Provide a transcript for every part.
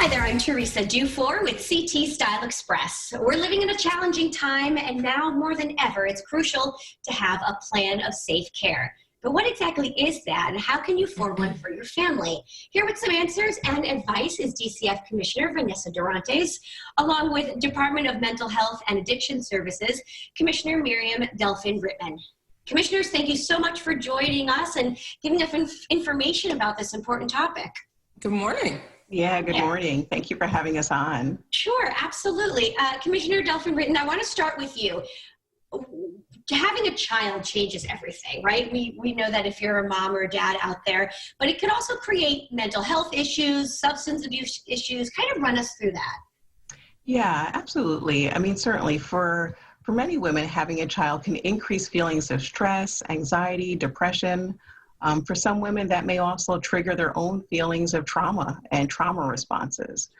Hi there, I'm Teresa Dufour with CT Style Express. We're living in a challenging time, and now more than ever, it's crucial to have a plan of safe care. But what exactly is that, and how can you form one for your family? Here with some answers and advice is DCF Commissioner Vanessa Dorantes, along with Department of Mental Health and Addiction Services, Commissioner Miriam Delfin-Rittman. Commissioners, thank you so much for joining us and giving us information about this important topic. Good morning. Yeah, good morning. Thank you for having us on. Sure, absolutely. Commissioner Delfin-Rittman, I want to start with you. Having a child changes everything, right? We know that if you're a mom or a dad out there, but it could also create mental health issues, substance abuse issues. Kind of run us through that. Yeah, absolutely. I mean, certainly for many women, having a child can increase feelings of stress, anxiety, depression. For some women, that may also trigger their own feelings of trauma and trauma responses.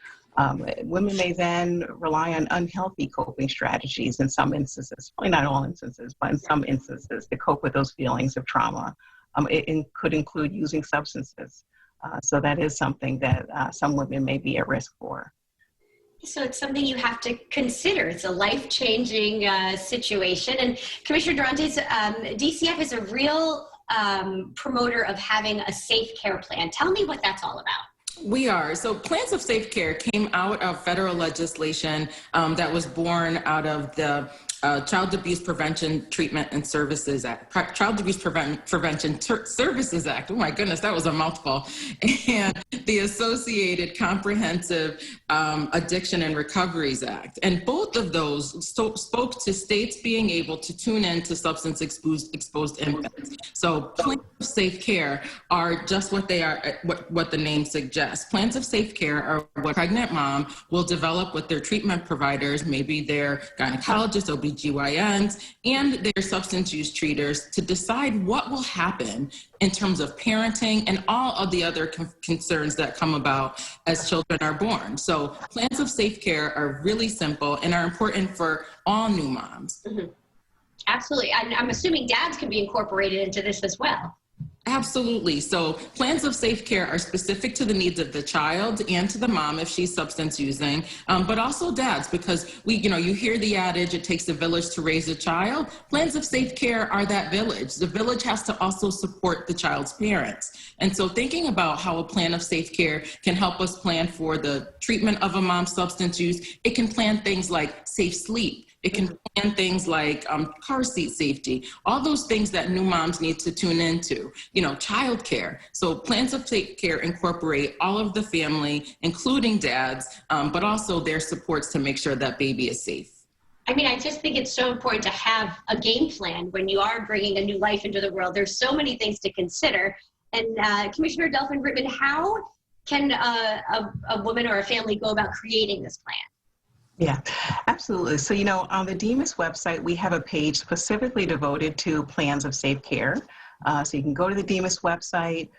Women may then rely on unhealthy coping strategies in some instances, probably not all instances, but in some instances to cope with those feelings of trauma. It could include using substances. So that is something that some women may be at risk for. So it's something you have to consider. It's a life-changing situation. And Commissioner Dorantes, DCF is a real promoter of having a safe care plan. Tell me what that's all about. We are. So plans of safe care came out of federal legislation that was born out of the Child Abuse Prevention, Treatment, and Services Act. Child Abuse Prevention Services Act. Oh my goodness, that was a mouthful. And the Associated Comprehensive Addiction and Recoveries Act. And both of those spoke to states being able to tune in to substance exposed infants. So plans of safe care are just what they are, what the name suggests. Plans of safe care are what a pregnant mom will develop with their treatment providers, maybe their gynecologists, OBGYNs, and their substance use treaters to decide what will happen in terms of parenting and all of the other concerns that come about as children are born. So plans of safe care are really simple and are important for all new moms. Mm-hmm. Absolutely. I'm assuming dads can be incorporated into this as well. Absolutely. So plans of safe care are specific to the needs of the child and to the mom if she's substance using, but also dads, because you hear the adage, it takes a village to raise a child. Plans of safe care are that village. The village has to also support the child's parents. And so thinking about how a plan of safe care can help us plan for the treatment of a mom's substance use, it can plan things like safe sleep. It can plan things like car seat safety, all those things that new moms need to tune into, childcare. So plans of safe care incorporate all of the family, including dads, but also their supports to make sure that baby is safe. I mean, I just think it's so important to have a game plan when you are bringing a new life into the world. There's so many things to consider. And Commissioner Delfin-Rittman, how can a woman or a family go about creating this plan? Yeah, absolutely. So, on the DEMIS website, we have a page specifically devoted to plans of safe care. So you can go to the DEMIS website.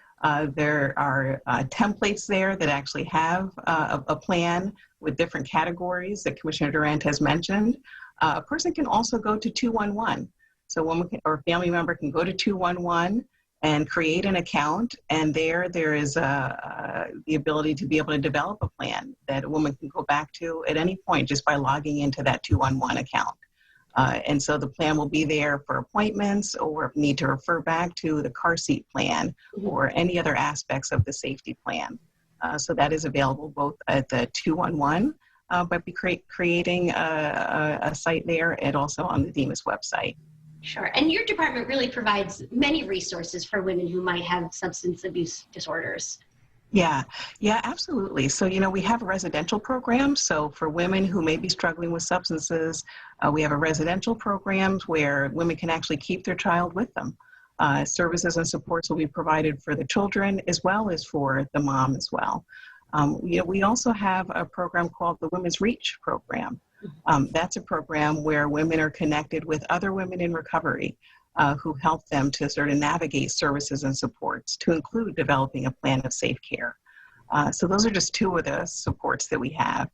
There are templates there that actually have a plan with different categories that Commissioner Durant has mentioned. A person can also go to 211. So a woman or a family member can go to 211 and create an account, and there is the ability to be able to develop a plan that a woman can go back to at any point just by logging into that 211 account. And so the plan will be there for appointments, or if need to refer back to the car seat plan or any other aspects of the safety plan. So that is available both at the 211, but be creating a site there and also on the DEMIS website. Sure. And your department really provides many resources for women who might have substance abuse disorders. Yeah, absolutely. So, we have residential programs. So for women who may be struggling with substances, we have a residential programs where women can actually keep their child with them. Services and supports will be provided for the children as well as for the mom as well. We also have a program called the Women's Reach program. That's a program where women are connected with other women in recovery who help them to sort of navigate services and supports, to include developing a plan of safe care. So those are just two of the supports that we have.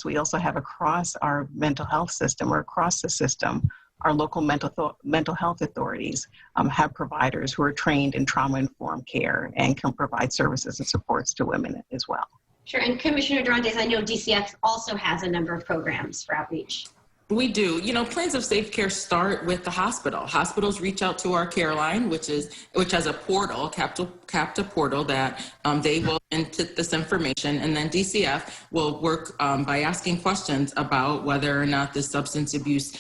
We also have across our mental health system, or across the system, our local mental health authorities have providers who are trained in trauma-informed care and can provide services and supports to women as well. Sure. And Commissioner Durantes, I know DCF also has a number of programs for outreach. We do. You know, plans of safe care start with the hospital. Hospitals reach out to our care line, which has a portal, CAPTA portal, that they will input this information, and then DCF will work by asking questions about whether or not this substance abuse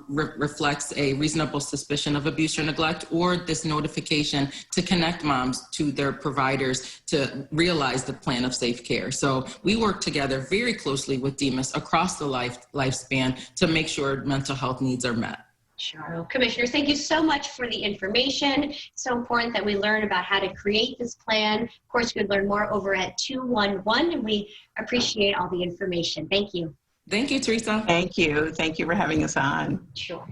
reflects a reasonable suspicion of abuse or neglect, or this notification to connect moms to their providers to realize the plan of safe care. So we work together very closely with DEMIS across the lifespan to make sure mental health needs are met. Sure. Well, Commissioners, thank you so much for the information. It's so important that we learn about how to create this plan. Of course, you could learn more over at 211, and we appreciate all the information. Thank you. Thank you, Teresa. Thank you. Thank you for having us on. Sure.